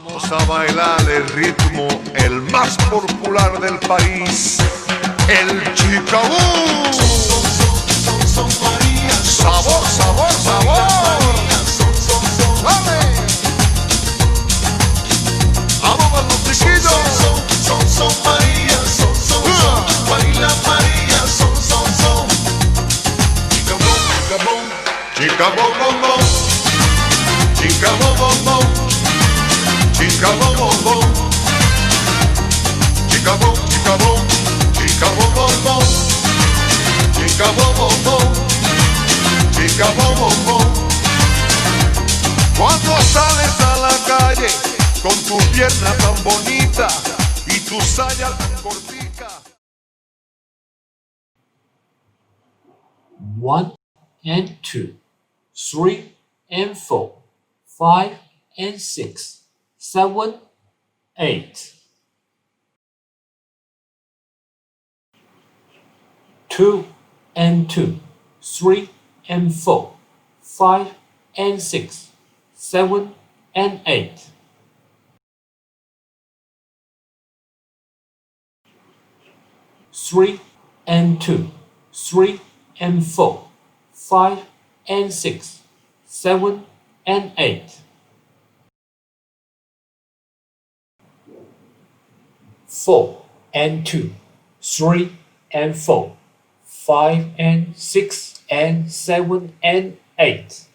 Vamos a bailar el ritmo, el más popular del país, el chicabú. Sabor, sabor, sabor. ¡Dale! Vamos con los chiquitos. Son María, baila María, son. Chica bom bom bom, chica bom bom bom, chica bom bom bom, chica bom, chica bom, chica bom bom bom, chica bom bom bom, chica bom bom bom. Cuando sales a la calle con tu pierna tan bonita y tu saya tan cortica. 1 and 2, 3 and 4, 5 and 6, 7, 8. 2 and 2, 3 and 4, 5 and 6, 7 and 8. 3 and 2, 3 and 4, 5 and 6, 7 and 8. 4 and 2, 3 and 4, 5 and 6 and 7 and 8.